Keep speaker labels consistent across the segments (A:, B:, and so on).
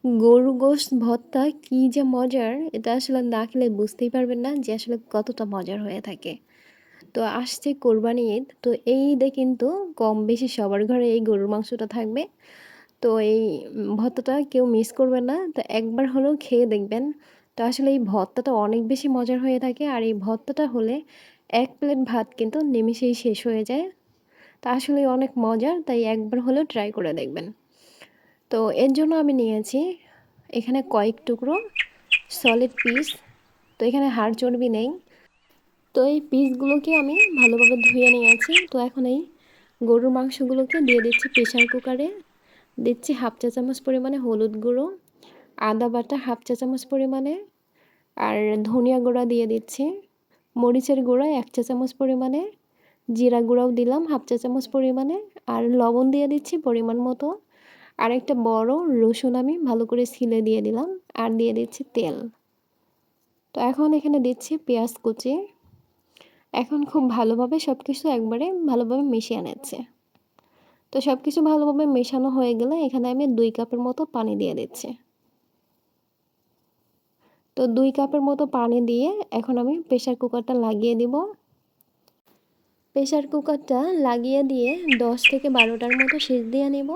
A: গরু গোশত ভর্তা কি যে মজার! এটা আসলে না খেলে বুঝতেই পারবেন না যে আসলে কতটা মজার হয়ে থাকে। তো আসছে কোরবানি ঈদ। তো এই ঈদে কিন্তু কম বেশি সবার ঘরে এই গরুর মাংসটা থাকবে। তো এই ভর্তাটা কেউ মিস করবেন না। তো একবার হলেও খেয়ে দেখবেন। তো আসলে এই ভর্তাটা অনেক বেশি মজার হয়ে থাকে। আর এই ভর্তাটা হলে ১ প্লেট ভাত কিন্তু নিমেষেই শেষ হয়ে যায়। তা আসলেই অনেক মজার। তাই একবার হলেও ট্রাই করে দেখবেন। তো এর জন্য আমি নিয়েছি এখানে কয়েক টুকরো সলিড পিস। তো এখানে হাড় চর্বি নেই। তো এই পিসগুলোকে আমি ভালোভাবে ধুয়ে নিয়েছি। তো এখন এই গরুর মাংসগুলোকে দিয়ে দিচ্ছি প্রেসার কুকারে। দিচ্ছি 1/2 চা চামচ পরিমাণে হলুদ গুঁড়ো, আদা বাটা 1/2 চা চামচ পরিমাণে, আর ধনিয়া গুঁড়া দিয়ে দিচ্ছি, মরিচের গুঁড়া 1 চা চামচ পরিমাণে, জিরা গুঁড়াও দিলাম 1/2 চা চামচ পরিমাণে, আর লবণ দিয়ে দিচ্ছি পরিমাণ মতো। আর একটা বড় রসুন আমি ভালো করে ছিলে দিয়ে দিলাম, আর দিয়ে দিচ্ছি তেল। তো এখন এখানে দিচ্ছি পেঁয়াজ কুচি। এখন খুব ভালোভাবে সব কিছু একবারে ভালোভাবে মিশিয়ে নিচ্ছি। তো সব কিছু ভালোভাবে মেশানো হয়ে গেলে এখানে আমি 2 কাপের মতো পানি দিয়ে দিচ্ছি। তো 2 কাপের মতো পানি দিয়ে এখন আমি প্রেসার কুকারটা লাগিয়ে দিব। প্রেসার কুকারটা লাগিয়ে দিয়ে 10 থেকে 12টার মতো সিটি দিয়ে নিব।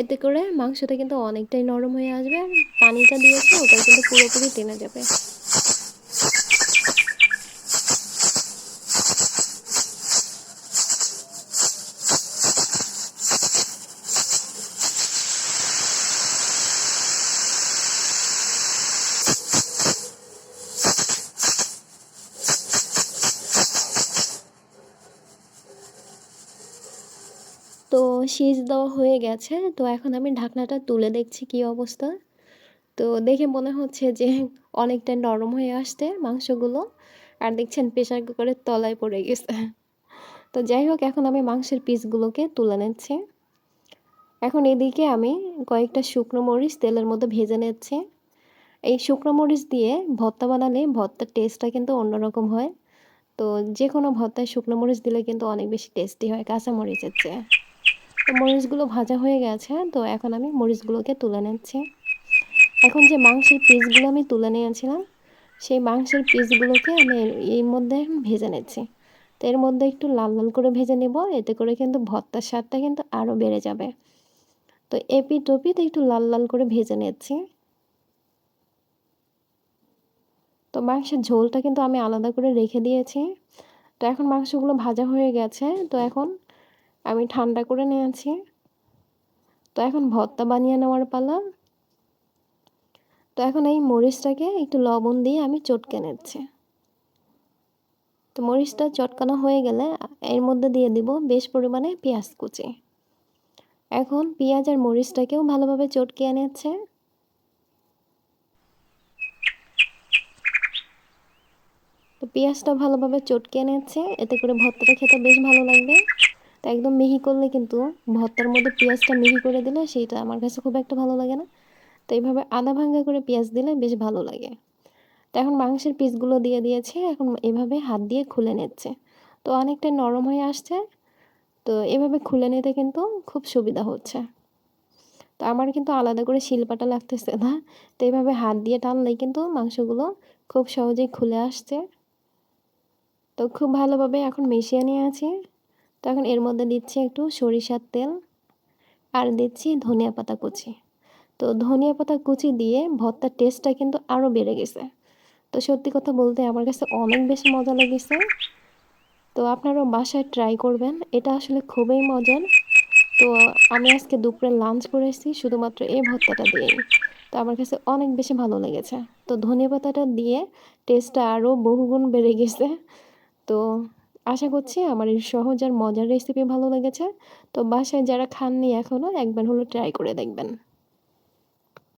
A: এতে করে মাংসটা কিন্তু অনেকটাই নরম হয়ে আসবে, আর পানিটা দিয়েছি ওটাও কিন্তু পুরোপুরি টেনে যাবে। তো সিজ দেওয়া হয়ে গেছে। তো এখন আমি ঢাকনাটা তুলে দেখছি কী অবস্থা। তো দেখে মনে হচ্ছে যে অনেকটা নরম হয়ে আসছে মাংসগুলো। আর দেখছেন প্রেসার কুকারের তলায় পড়ে গেছে। তো যাই হোক, এখন আমি মাংসের পিসগুলোকে তুলে নিচ্ছি। এখন এদিকে আমি কয়েকটা শুকনো মরিচ তেলের মধ্যে ভেজে নিচ্ছি। এই শুকনো মরিচ দিয়ে ভর্তা বানালে ভর্তার টেস্টটা কিন্তু অন্যরকম হয়। তো যেকোনো ভর্তায় শুকনো মরিচ দিলে কিন্তু অনেক বেশি টেস্টি হয় কাঁচা মরিচের চেয়ে। তো মরিচগুলো ভাজা হয়ে গেছে। তো এখন আমি মরিচগুলোকে তুলে নিচ্ছি। এখন যে মাংসের পিসগুলো আমি তুলে নিয়েছিলাম, সেই মাংসের পিসগুলোকে আমি এর মধ্যে ভেজে নিচ্ছি। তো এর মধ্যে একটু লাল লাল করে ভেজে নেব, এতে করে কিন্তু ভর্তার স্বাদটা কিন্তু আরও বেড়ে যাবে। তো এপিঠ ওপিঠ একটু লাল লাল করে ভেজে নিচ্ছি। তো মাংসের ঝোলটা কিন্তু আমি আলাদা করে রেখে দিয়েছি। তো এখন মাংসগুলো ভাজা হয়ে গেছে। তো এখন আমি ঠান্ডা করে নিয়েছি। তো এখন ভর্তা বানিয়ে নেওয়ার পালা। তো এখন এই মরিচটাকে একটু লবণ দিয়ে আমি চটকে নিচ্ছি। তো মরিচটা চটকানো হয়ে গেলে এর মধ্যে দিয়ে দিব বেশ পরিমাণে পেঁয়াজ কুচি। এখন পেঁয়াজ আর মরিচটাকেও ভালোভাবে চটকিয়ে নিচ্ছে। তো পেঁয়াজটা ভালোভাবে চটকিয়ে নিচ্ছে, এতে করে ভর্তাটা খেতে বেশ ভালো লাগবে। তো একদম মিহি করলে কিন্তু ভর্তার মধ্যে পেঁয়াজটা মিহি করে দিলে সেইটা আমার কাছে খুব একটা ভালো লাগে না। তো এইভাবে আধা ভাঙ্গা করে পেঁয়াজ দিলে বেশ ভালো লাগে। তো এখন মাংসের পিসগুলো দিয়ে দিয়েছি, এখন এভাবে হাত দিয়ে খুলে নিচ্ছে। তো অনেকটা নরম হয়ে আসছে। তো এভাবে খুলে নিতে কিন্তু খুব সুবিধা হচ্ছে। তো আমার কিন্তু আলাদা করে শিলপাটা লাগতেছে না। তো এভাবে হাত দিয়ে টানলেই কিন্তু মাংসগুলো খুব সহজেই খুলে আসছে। তো খুব ভালোভাবে এখন মিশিয়ে নিয়েছি। তো এখন এর মধ্যে দিচ্ছি একটু সরিষার তেল, আর দিচ্ছি ধনিয়া পাতা কুচি। তো ধনিয়া পাতা কুচি দিয়ে ভর্তার টেস্টটা কিন্তু আরও বেড়ে গেছে। তো সত্যি কথা বলতে আমার কাছে অনেক বেশি মজা লেগেছে। তো আপনারাও বাসায় ট্রাই করবেন, এটা আসলে খুবই মজার। তো আমি আজকে দুপুরে লাঞ্চ করেছি শুধুমাত্র এই ভর্তাটা দিয়েই। তো আমার কাছে অনেক বেশি ভালো লেগেছে। তো ধনেপাতাটা দিয়ে টেস্টটা আরও বহুগুণ বেড়ে গেছে। তো আশা করছি আমার এই সহজ আর মজার রেসিপি ভালো লেগেছে। তো বাসায় যারা খাননি এখনও, একবার হলো ট্রাই করে দেখবেন।